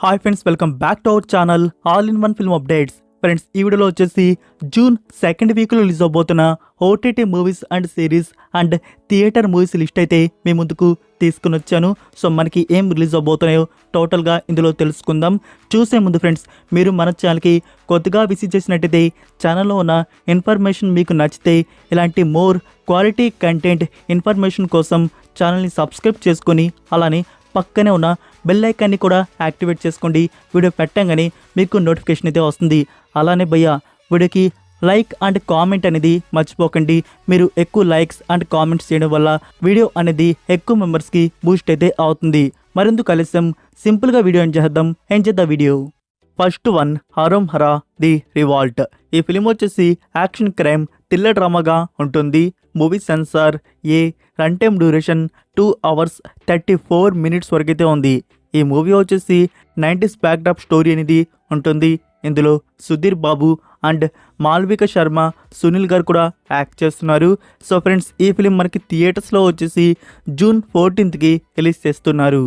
Hi friends, welcome back to our channel all in one film updates. Friends, ఈ వీడియోలో వచ్చేసి June 2nd వీక్లో release అవబోతున్న OTT movies and series and theatre movies list అయితే మీ ముందుకు తీసుకుని వచ్చాను. సో మనకి ఏం రిలీజ్ అవబోతున్నాయో టోటల్గా ఇందులో తెలుసుకుందాం. చూసే ముందు ఫ్రెండ్స్, మీరు మన ఛానల్కి కొద్దిగా విజిట్ చేసినట్టయితే ఛానల్లో ఉన్న ఇన్ఫర్మేషన్ మీకు నచ్చితే ఇలాంటి మోర్ క్వాలిటీ కంటెంట్ ఇన్ఫర్మేషన్ కోసం ఛానల్ని సబ్స్క్రైబ్ చేసుకొని అలానే పక్కనే ఉన్న బెల్ ఐకాన్ని కూడా యాక్టివేట్ చేసుకోండి. వీడియో పెట్టగానే మీకు నోటిఫికేషన్ అయితే వస్తుంది. అలానే భయ్యా, వీడియోకి లైక్ అండ్ కామెంట్ అనేది మర్చిపోకండి. మీరు ఎక్కువ లైక్స్ అండ్ కామెంట్స్ చేయడం వల్ల వీడియో అనేది ఎక్కువ మెంబర్స్కి బూస్ట్ అయితే అవుతుంది. మరెందుకు ఆలస్యం, సింపుల్గా వీడియో ఏం చేద్దాం video. First one, Harom Hara the revolt. ఈ ఫిలిం వచ్చేసి యాక్షన్ క్రైమ్ థ్రిల్లర్ డ్రామాగా ఉంటుంది. Movie censor A, run time duration 2 hours 34 minutes వరకైతే ఉంది. ఈ మూవీ వచ్చేసి 90s బ్యాక్డ్రాప్ స్టోరీ అనేది ఉంటుంది. ఇందులో సుధీర్ బాబు అండ్ మాల్విక శర్మ, సునీల్ గారు కూడా యాక్ట్ చేస్తున్నారు. సో ఫ్రెండ్స్, ఈ ఫిలిం మనకి థియేటర్స్లో వచ్చేసి జూన్ 14th రిలీజ్ చేస్తున్నారు.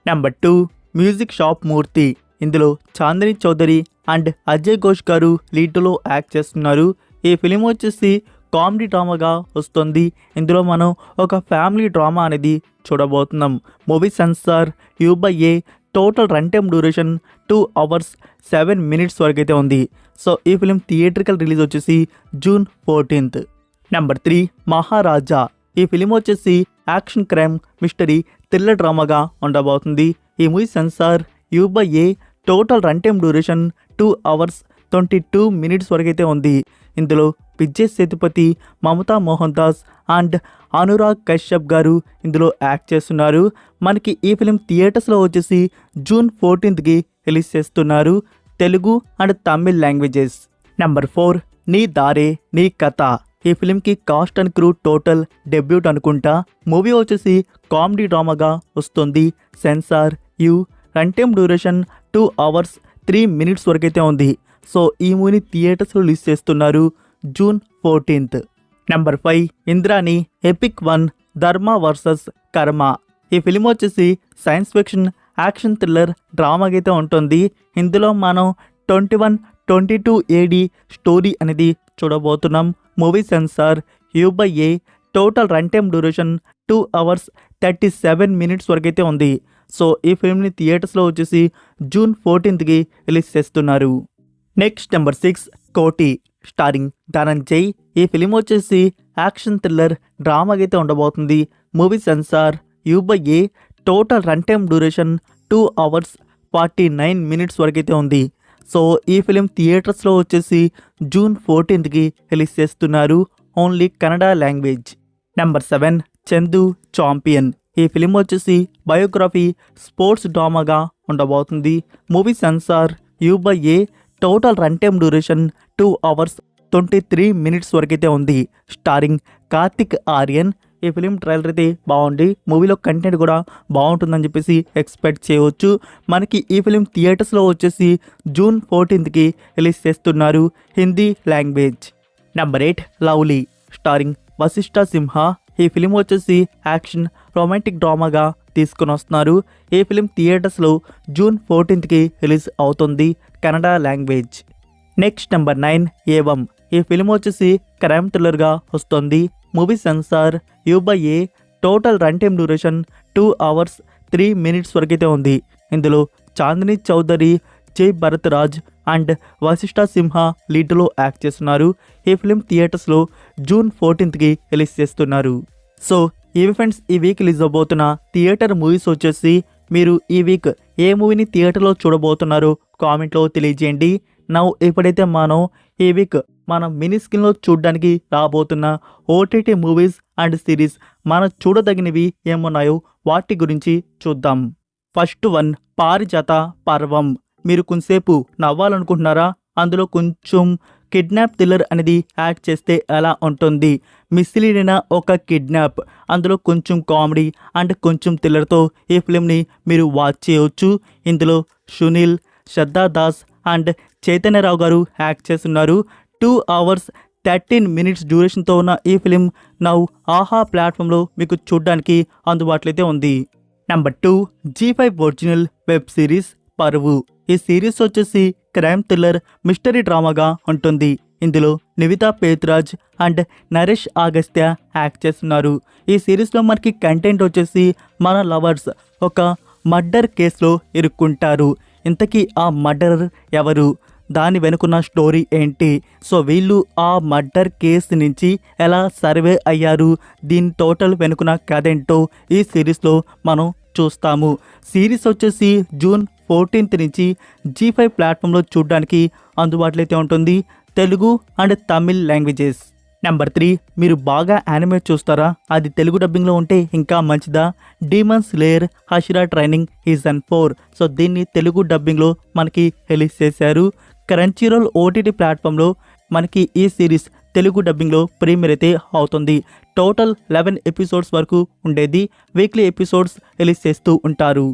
నెంబర్ 2, మ్యూజిక్ షాప్ మూర్తి. ఇందులో చాందిని చౌదరి అండ్ అజయ్ ఘోష్ గారు లీడ్లో యాక్ట్ చేస్తున్నారు. ఈ ఫిలిం వచ్చేసి కామెడీ డ్రామాగా వస్తుంది. ఇందులో మనం ఒక ఫ్యామిలీ డ్రామా అనేది చూడబోతున్నాం. Movie censor U/A, total run time duration 2 hours 7 minutes వరకు అయితే ఉంది. సో ఈ ఫిలిం థియేట్రికల్ రిలీజ్ వచ్చేసి జూన్ 14th. నెంబర్ 3, మహారాజా. ఈ ఫిలిం వచ్చేసి యాక్షన్ క్రైమ్ మిస్టరీ థ్రిల్లర్ డ్రామాగా ఉండబోతుంది. ఈ movie censor U/A, total run time duration 2 hours 22 minutes వరకు అయితే ఉంది. ఇందులో విజయ్ సేతుపతి, మమతా మోహన్ దాస్ అండ్ అనురాగ్ కశ్యప్ గారు ఇందులో యాక్ట్ చేస్తున్నారు. మనకి ఈ ఫిలిం థియేటర్స్లో వచ్చేసి జూన్ 14th రిలీజ్ చేస్తున్నారు, Telugu and Tamil languages. Number 4, Nee Dhaare Nee Katha. ఈ ఫిలింకి cast and crew total debut అనుకుంటా. మూవీ వచ్చేసి కామెడీ డ్రామాగా వస్తుంది. Censor U, run time duration 2 hours 3 minutes వరకైతే ఉంది. సో ఈ మూవీని థియేటర్స్లో రిలీజ్ చేస్తున్నారు June 14th. Number 5, Indrani epic 1 ధర్మ వర్సెస్ కర్మ. ఈ ఫిలిం వచ్చేసి సైన్స్ ఫిక్షన్ యాక్షన్ థ్రిల్లర్ డ్రామాగా అయితే ఉంటుంది. ఇందులో మనం 21-22 AD స్టోరీ అనేది చూడబోతున్నాం. Movie censor U/A, total run time duration 2 hours 37 minutes వరకైతే ఉంది. సో ఈ ఫిల్మ్ని థియేటర్స్లో వచ్చేసి జూన్ 14th రిలీజ్ చేస్తున్నారు. నెక్స్ట్ నెంబర్ 6, కోటి స్టారింగ్ ధనంజయ్. ఈ ఫిలిం వచ్చేసి యాక్షన్ థ్రిల్లర్ డ్రామాగా అయితే ఉండబోతుంది. Movie censor U/A, total run time duration 2 hours 49 minutes వరకైతే ఉంది. సో ఈ ఫిలిం థియేటర్స్లో వచ్చేసి జూన్ 14th రిలీజ్ చేస్తున్నారు, only Kannada language. Number 7, Chandu champion. ఈ ఫిలిం వచ్చేసి బయోగ్రఫీ స్పోర్ట్స్ డ్రామాగా ఉండబోతుంది. Movie censor U/A, total run time duration 2 hours 23 minutes వరకైతే ఉంది. స్టారింగ్ కార్తిక్ ఆర్యన్. ఈ ఫిలిం ట్రైలర్ అయితే బాగుంది, మూవీలో కంటెంట్ కూడా బాగుంటుందని చెప్పేసి ఎక్స్పెక్ట్ చేయవచ్చు. మనకి ఈ ఫిలిం థియేటర్స్లో వచ్చేసి జూన్ 14th రిలీజ్ చేస్తున్నారు, Hindi language. Number 8, lovely starring Vasishta Simha. ఈ ఫిలిం వచ్చేసి యాక్షన్ రొమాంటిక్ డ్రామాగా తీసుకుని వస్తున్నారు. ఈ ఫిలిం థియేటర్స్లో జూన్ 14th రిలీజ్ అవుతుంది, Kannada language. Next number 9, Evam. ఈ ఫిలిం వచ్చేసి క్రైమ్ థ్రిల్లర్గా వస్తుంది. Movie censor U/A, total run time duration 2 hours 3 minutes వరకైతే ఉంది. ఇందులో చాందిని చౌదరి, జై భరత్ రాజ్ అండ్ వశిష్ఠ సింహ లీడ్లో యాక్ట్ చేస్తున్నారు. ఈ ఫిలిం థియేటర్స్లో జూన్ 14th రిలీజ్ చేస్తున్నారు. సో ఇవి ఫ్రెండ్స్, ఈ వీక్ రిలీజ్ అవబోతున్న థియేటర్ మూవీస్ వచ్చేసి మీరు ఈ వీక్ ఏ మూవీని థియేటర్లో చూడబోతున్నారో కామెంట్లో తెలియజేయండి. ఇప్పుడైతే మనం ఈ వీక్ మనం మినీ స్క్రీన్లో చూడడానికి రాబోతున్న ఓటీటీ మూవీస్ అండ్ సిరీస్ మనం చూడదగినవి ఏమున్నాయో వాటి గురించి చూద్దాం. ఫస్ట్ వన్, పారిజాత పర్వం. మీరు కొంతసేపు నవ్వాలనుకుంటున్నారా? అందులో కొంచెం కిడ్నాప్ థ్రిల్లర్ అనేది యాడ్ చేస్తే ఎలా ఉంటుంది? మిస్లీడైన ఒక కిడ్నాప్, అందులో కొంచెం కామెడీ అండ్ కొంచెం థ్రిల్లర్తో ఈ ఫిలింని మీరు వాచ్ చేయవచ్చు. ఇందులో సునీల్, శ్రద్ధా దాస్ అండ్ చైతన్యరావు గారు యాక్ట్ చేస్తున్నారు. 2 hours 13 minutes డ్యూరేషన్తో ఉన్న ఈ ఫిలిం ఆహా ప్లాట్ఫామ్లో మీకు చూడడానికి అందుబాటులో అయితే ఉంది. Number 2, G5 original web series పరువు. ఈ సిరీస్ వచ్చేసి క్రైమ్ థ్రిల్లర్ మిస్టరీ డ్రామాగా ఉంటుంది. ఇందులో నివితా పేత్రాజ్ అండ్ నరేష్ అగస్త్య యాక్ట్ చేస్తున్నారు. ఈ సిరీస్లో మనకి కంటెంట్ వచ్చేసి మన లవర్స్ ఒక మర్డర్ కేసులో ఇరుక్కుంటారు. ఇంతకీ ఆ మర్డరర్ ఎవరు, దాని వెనుకున్న స్టోరీ ఏంటి, సో వీళ్ళు ఆ మర్డర్ కేసు నుంచి ఎలా సర్వే అయ్యారు, దీని టోటల్ వెనుకున్న కథ ఏంటో ఈ సిరీస్లో మనం చూస్తాము. సిరీస్ వచ్చేసి జూన్ 14th నుంచి G5 ప్లాట్ఫామ్లో చూడడానికి అందుబాటులో అయితే ఉంటుంది, Telugu and Tamil languages. Number 3, మీరు బాగా యానిమేట్ చూస్తారా, అది తెలుగు డబ్బింగ్లో ఉంటే ఇంకా మంచిదా. Demon slayer Hashira training season 4, so దీన్ని తెలుగు డబ్బింగ్లో మనకి రిలీజ్ చేశారు. క్రంచీరోల్ OTT ప్లాట్ఫామ్లో మనకి ఈ సిరీస్ తెలుగు డబ్బింగ్లో ప్రీమియర్ అయితే అవుతుంది. టోటల్ 11 ఎపిసోడ్స్ వరకు ఉండేది. వీక్లీ ఎపిసోడ్స్ రిలీజ్ చేస్తూ ఉంటారు.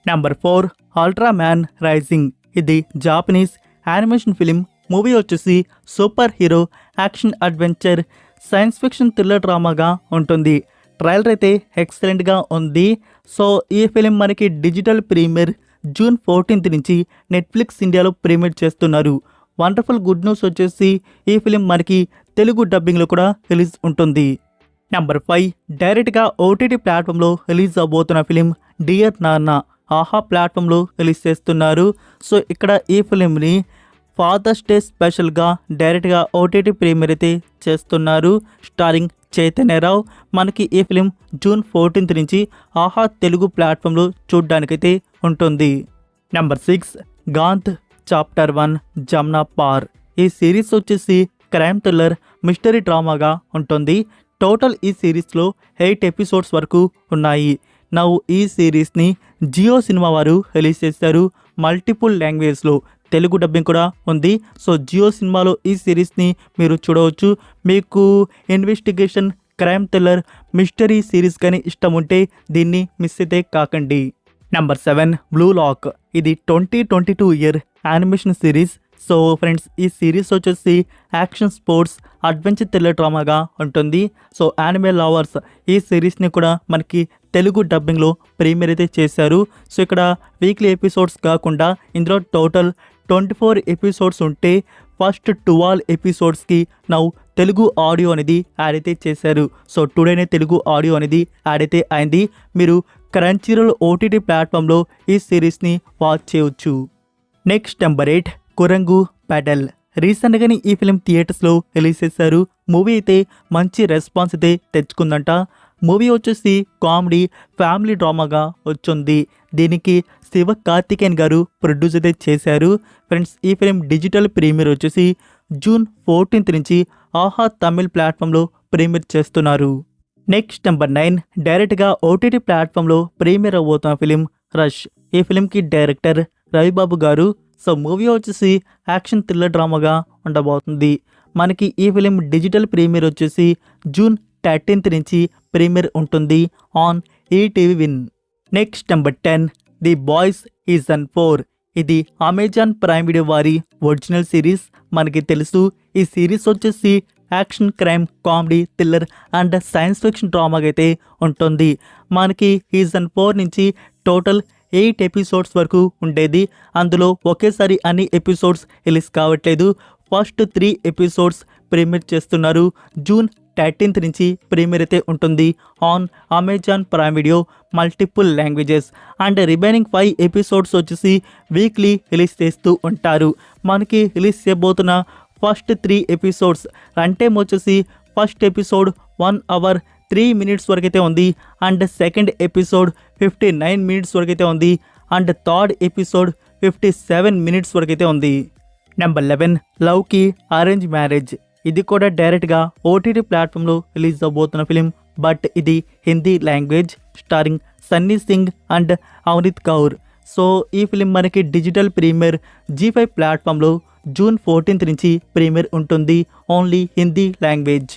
Number 4, Ultraman rising. ఇది జాపనీస్ యానిమేషన్ ఫిలిం. మూవీ వచ్చేసి super hero action adventure science fiction thriller డ్రామాగా ఉంటుంది. ట్రైలర్ అయితే ఎక్సలెంట్గా ఉంది. సో ఈ ఫిలిం మనకి డిజిటల్ ప్రీమియర్ జూన్ 14th నుంచి నెట్ఫ్లిక్స్ ఇండియాలో ప్రీమియర్ చేస్తున్నారు. వండర్ఫుల్ గుడ్ న్యూస్ వచ్చేసి ఈ ఫిలిం మనకి తెలుగు డబ్బింగ్లో కూడా రిలీజ్ ఉంటుంది. నెంబర్ 5, డైరెక్ట్గా OTT ప్లాట్ఫామ్లో రిలీజ్ అవబోతున్న ఫిలిం డియర్ నాన్న. ఆహా ప్లాట్ఫామ్లో రిలీజ్ చేస్తున్నారు. సో ఇక్కడ ఈ ఫిలింని ఫాదర్స్ డే స్పెషల్గా డైరెక్ట్గా OTT ప్రీమియర్ అయితే చేస్తున్నారు. స్టారింగ్ చైతన్యరావు. మనకి ఈ ఫిలిం జూన్ 14th నుంచి ఆహా తెలుగు ప్లాట్ఫామ్లో చూడ్డానికైతే ఉంటుంది. నెంబర్ 6, గాంత్ చాప్టర్ 1 జమ్నా పార్. ఈ సిరీస్ వచ్చేసి క్రైమ్ థ్రిల్లర్ మిస్టరీ డ్రామాగా ఉంటుంది. టోటల్ ఈ సిరీస్లో 8 ఎపిసోడ్స్ వరకు ఉన్నాయి. ఈ సిరీస్ని జియో సినిమా వారు రిలీజ్ చేశారు. మల్టిపుల్ లాంగ్వేజ్లో తెలుగు డబ్బింగ్ కూడా ఉంది. సో జియో సినిమాలో ఈ సిరీస్ని మీరు చూడవచ్చు. మీకు investigation crime thriller mystery series కానీ ఇష్టం ఉంటే దీన్ని మిస్ అయితే కాకండి. Number 7, blue lock. ఇది 2022 year animation series. So friends, ఈ సిరీస్ వచ్చేసి యాక్షన్ స్పోర్ట్స్ అడ్వెంచర్ థ్రిల్లర్ డ్రామాగా ఉంటుంది. సో యానిమే లవర్స్ ఈ సిరీస్ని కూడా మనకి తెలుగు డబ్బింగ్లో ప్రీమియర్ అయితే చేశారు. సో ఇక్కడ వీక్లీ ఎపిసోడ్స్ కాకుండా ఇందులో టోటల్ 24 ఎపిసోడ్స్ ఉంటే ఫస్ట్ 12 ఎపిసోడ్స్కి తెలుగు ఆడియో అనేది యాడ్ అయితే చేశారు. సో టుడేనే తెలుగు ఆడియో అనేది యాడ్ అయితే అయింది. మీరు క్రంచీరోల్ OTT ప్లాట్ఫామ్లో ఈ సిరీస్ని వాచ్ చేయవచ్చు. Next number 8, Kurangu Pedal. రీసెంట్గానే ఈ ఫిలిం థియేటర్స్లో రిలీజ్ చేశారు. మూవీ అయితే మంచి రెస్పాన్స్ అయితే తెచ్చుకుందంట. మూవీ వచ్చేసి కామెడీ ఫ్యామిలీ డ్రామాగా వచ్చింది. దీనికి శివ కార్తికేయన్ గారు ప్రొడ్యూస్ అయితే చేశారు. ఫ్రెండ్స్, ఈ ఫిలిం డిజిటల్ ప్రీమియర్ వచ్చేసి జూన్ 14th నుంచి ఆహా తమిళ్ ప్లాట్ఫామ్లో ప్రీమియర్ చేస్తున్నారు. నెక్స్ట్ నెంబర్ 9, డైరెక్ట్గా OTT ప్లాట్ఫామ్లో ప్రీమియర్ అవబోతున్న ఫిలిం రష్. ఈ ఫిలింకి డైరెక్టర్ రవిబాబు గారు. సో మూవీ వచ్చేసి యాక్షన్ థ్రిల్లర్ డ్రామాగా ఉండబోతుంది. మనకి ఈ ఫిలిం డిజిటల్ ప్రీమియర్ వచ్చేసి జూన్ 13th నుంచి ప్రీమియర్ ఉంటుంది on ETV Win. Next number 10, the boys season 4. ఇది అమెజాన్ ప్రైమ్ వీడియో వారి ఒరిజినల్ సిరీస్. మనకి తెలుసు ఈ సిరీస్ వచ్చేసి action crime comedy thriller and science fiction డ్రామాగా అయితే ఉంటుంది. మనకి సీజన్ 4 నుంచి టోటల్ 8 ఎపిసోడ్స్ వరకు ఉండేది. అందులో ఒకేసారి అన్ని ఎపిసోడ్స్ రిలీజ్ కావట్లేదు. ఫస్ట్ 3 ఎపిసోడ్స్ ప్రీమియర్ చేస్తున్నారు. జూన్ 13th నుంచి ప్రీమియర్ అయితే ఉంటుంది on Amazon Prime video multiple languages. And remaining 5 episodes వచ్చేసి వీక్లీ రిలీజ్ చేస్తూ ఉంటారు. మనకి రిలీజ్ చేయబోతున్న ఫస్ట్ 3 ఎపిసోడ్స్ రన్ టైం వచ్చేసి ఫస్ట్ ఎపిసోడ్ 1 hour 3 minutes వరకు అయితే ఉంది. అండ్ సెకండ్ ఎపిసోడ్ 59 minutes వరకు అయితే ఉంది. అండ్ థర్డ్ ఎపిసోడ్ 57 minutes వరకు అయితే ఉంది. నెంబర్ 11, లవ్కి అరేంజ్ మ్యారేజ్. ఇది కూడా డైరెక్ట్గా OTT ప్లాట్ఫామ్లో రిలీజ్ అవబోతున్న ఫిలిం. బట్ ఇది Hindi language. Starring Sunny Singh and Avneet Kaur. So ఈ ఫిలిం మనకి డిజిటల్ ప్రీమియర్ G5 ప్లాట్ఫామ్లో జూన్ 14th నుంచి ప్రీమియర్ ఉంటుంది. Only Hindi language.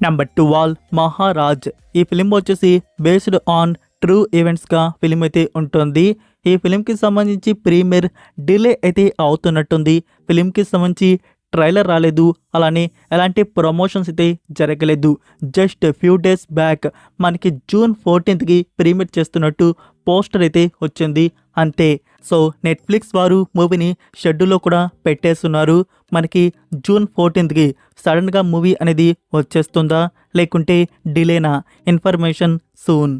Number 12, Maharaj. ఈ ఫిలిం వచ్చేసి బేస్డ్ ఆన్ ట్రూ ఈవెంట్స్గా ఫిలిం అయితే ఉంటుంది. ఈ ఫిలింకి సంబంధించి ప్రీమియర్ డిలే అయితే అవుతున్నట్టుంది. ఫిలింకి సంబంధించి ట్రైలర్ రాలేదు, అలానే ఎలాంటి ప్రమోషన్స్ అయితే జరగలేదు. జస్ట్ ఫ్యూ డేస్ బ్యాక్ మనకి జూన్ 14th ప్రీమియర్ చేస్తున్నట్టు పోస్టర్ అయితే వచ్చింది అంతే. సో నెట్ఫ్లిక్స్ వారు మూవీని షెడ్యూల్లో కూడా పెట్టేస్తున్నారు. మనకి జూన్ 14కి సడన్గా మూవీ అనేది వచ్చేస్తుందా లేకుంటే డిలేనా? Information soon.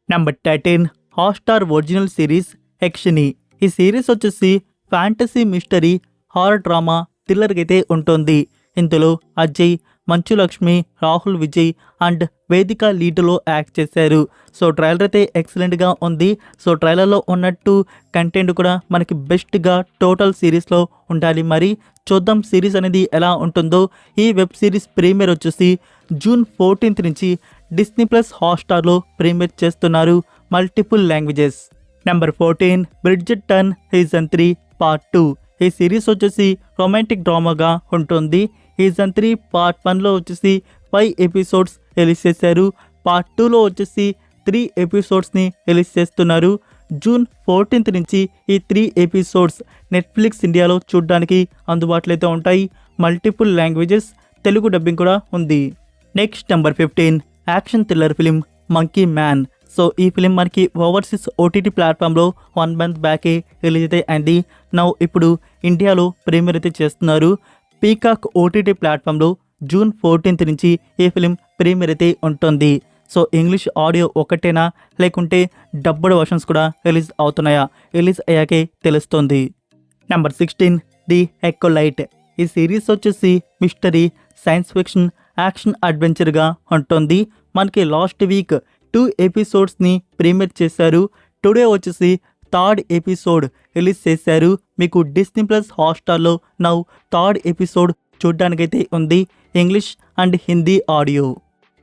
Number 13 Hotstar original series Yakshini. ఈ సిరీస్ వచ్చేసి fantasy mystery horror drama thriller అయితే ఉంటుంది. ఇందులో అజయ్, మంచు లక్ష్మి, రాహుల్ విజయ్ అండ్ వేదిక లీడ్లో యాక్ట్ చేశారు. సో ట్రైలర్ అయితే ఎక్సలెంట్గా ఉంది. సో ట్రైలర్లో ఉన్నట్టు కంటెంట్ కూడా మనకి బెస్ట్గా టోటల్ సిరీస్లో ఉండాలి. మరి చూద్దాం సిరీస్ అనేది ఎలా ఉంటుందో. ఈ వెబ్ సిరీస్ ప్రీమియర్ వచ్చేసి జూన్ 14th నుంచి డిస్నీ ప్లస్ హాట్‌స్టార్లో ప్రీమియర్ చేస్తున్నారు. Multiple languages. Number 14 Bridgerton season 3 part 2. ఈ సిరీస్ వచ్చేసి రొమాంటిక్ డ్రామాగా ఉంటుంది. సీజన్ 3 పార్ట్ 1లో వచ్చేసి 5 ఎపిసోడ్స్ రిలీజ్ చేశారు. పార్ట్ 2లో వచ్చేసి 3 ఎపిసోడ్స్ని రిలీజ్ చేస్తున్నారు. జూన్ 14th నుంచి ఈ 3 ఎపిసోడ్స్ నెట్ఫ్లిక్స్ ఇండియాలో చూడడానికి అందుబాటులో అయితే ఉంటాయి. మల్టిపుల్ లాంగ్వేజెస్, తెలుగు డబ్బింగ్ కూడా ఉంది. Next number 15 action thriller film monkey man. So ఈ ఫిలిం మనకి ఓవర్సీస్ ఓటీటీ ప్లాట్ఫామ్లో 1 month బ్యాకే రిలీజ్ అయితే అయింది. నౌ ఇప్పుడు ఇండియాలో ప్రీమియర్ అయితే చేస్తున్నారు. పీకాక్ ఓటీటీ ప్లాట్ఫామ్లో జూన్ 14th నుంచి ఈ ఫిలిం ప్రీమియర్ అయితే ఉంటుంది. సో ఇంగ్లీష్ ఆడియో ఒకటేనా లేకుంటే డబ్బుడ్ వర్షన్స్ కూడా రిలీజ్ అవుతున్నాయా? రిలీజ్ అయ్యాకే తెలుస్తుంది. Number 16 the acolyte. ఈ సిరీస్ వచ్చేసి మిస్టరీ, సైన్స్ ఫిక్షన్, యాక్షన్ అడ్వెంచర్గా ఉంటుంది. మనకి లాస్ట్ వీక్ 2 ఎపిసోడ్స్ని ప్రీమియర్ చేశారు. టుడే వచ్చేసి 3rd ఎపిసోడ్ రిలీజ్ చేశారు. మీకు డిస్నీ ప్లస్ హాట్‌స్టార్లో నౌ 3rd ఎపిసోడ్ చూడడానికైతే ఉంది. English and Hindi audio.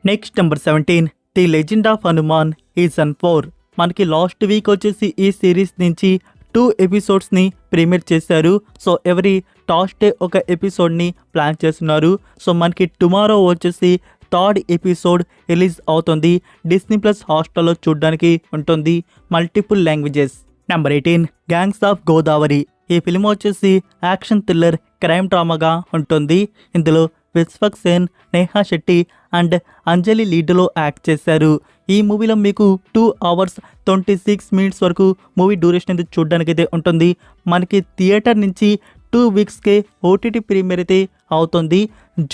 Next number 17 the legend of Hanuman season 4. మనకి లాస్ట్ వీక్ వచ్చేసి ఈ సిరీస్ నుంచి 2 ఎపిసోడ్స్ని ప్రీమియర్ చేశారు. సో ఎవరీ థర్స్డే ఒక ఎపిసోడ్ని ప్లాన్ చేస్తున్నారు. సో మనకి టుమారో వచ్చేసి 3rd ఎపిసోడ్ రిలీజ్ అవుతుంది. డిస్నీ ప్లస్ హాట్‌స్టార్లో చూడడానికి ఉంటుంది. Multiple languages. Number 18 gangs of Godavari. ఈ ఫిలిం వచ్చేసి యాక్షన్ థ్రిల్లర్ క్రైమ్ డ్రామాగా ఉంటుంది. ఇందులో విశ్వక్ సేన్, నేహా శెట్టి అండ్ అంజలి లీడ్లో యాక్ట్ చేశారు. ఈ మూవీలో మీకు 2 hours 26 minutes వరకు మూవీ డ్యూరేషన్ అయితే చూడడానికైతే ఉంటుంది. మనకి థియేటర్ నుంచి 2 weeksకే ఓటీటీ ప్రీమియర్ అయితే అవుతుంది.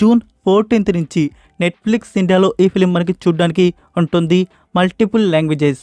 జూన్ 14th నుంచి నెట్ఫ్లిక్స్ ఇండియాలో ఈ ఫిలిం మనకి చూడడానికి ఉంటుంది. Multiple languages.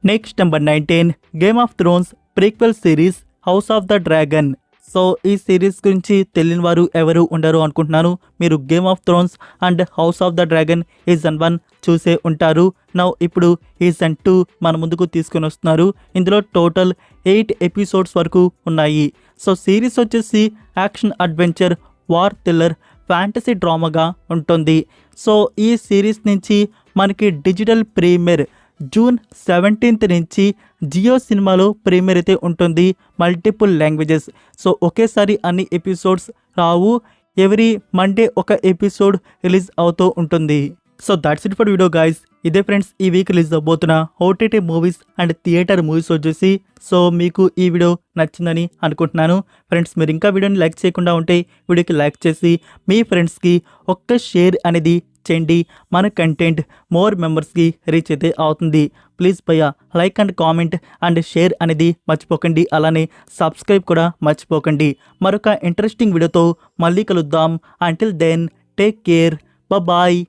Next number 19 game of Thrones prequel series house of the dragon. So ఈ సిరీస్ గురించి తెలియని వారు ఎవరు ఉండరు అనుకుంటున్నాను. మీరు game of Thrones and house of the dragon season 1 చూసే ఉంటారు. నౌ ఇప్పుడు సీజన్ 2 మన ముందుకు తీసుకొని వస్తున్నారు. ఇందులో టోటల్ 8 ఎపిసోడ్స్ వరకు ఉన్నాయి. సో సిరీస్ వచ్చేసి action adventure, war thriller, fantasy డ్రామాగా ఉంటుంది. సో ఈ సిరీస్ నుంచి మనకి డిజిటల్ ప్రీమియర్ జూన్ 17th నుంచి జియో సినిమాలో ప్రీమియర్ అయితే ఉంటుంది. Multiple languages. సో ఒకేసారి అన్ని ఎపిసోడ్స్ రావు. ఎవ్రీ మండే ఒక ఎపిసోడ్ రిలీజ్ అవుతూ ఉంటుంది. So that's it for video guys. ఇదే ఫ్రెండ్స్ ఈ వీక్ రిలీజ్ అవబోతున్న OTT movies and theatre movies వచ్చేసి. సో మీకు ఈ వీడియో నచ్చిందని అనుకుంటున్నాను. ఫ్రెండ్స్ మీరు ఇంకా వీడియోని లైక్ చేయకుండా ఉంటే వీడియోకి లైక్ చేసి మీ ఫ్రెండ్స్కి ఒక్క షేర్ అనేది చేయండి. మన కంటెంట్ మోర్ మెంబర్స్కి రీచ్ అయితే అవుతుంది. ప్లీజ్ భయ్యా like and comment and share అనేది మర్చిపోకండి. అలానే సబ్స్క్రైబ్ కూడా మర్చిపోకండి. మరొక ఇంట్రెస్టింగ్ వీడియోతో మళ్ళీ కలుద్దాం. Until then take care. Bye.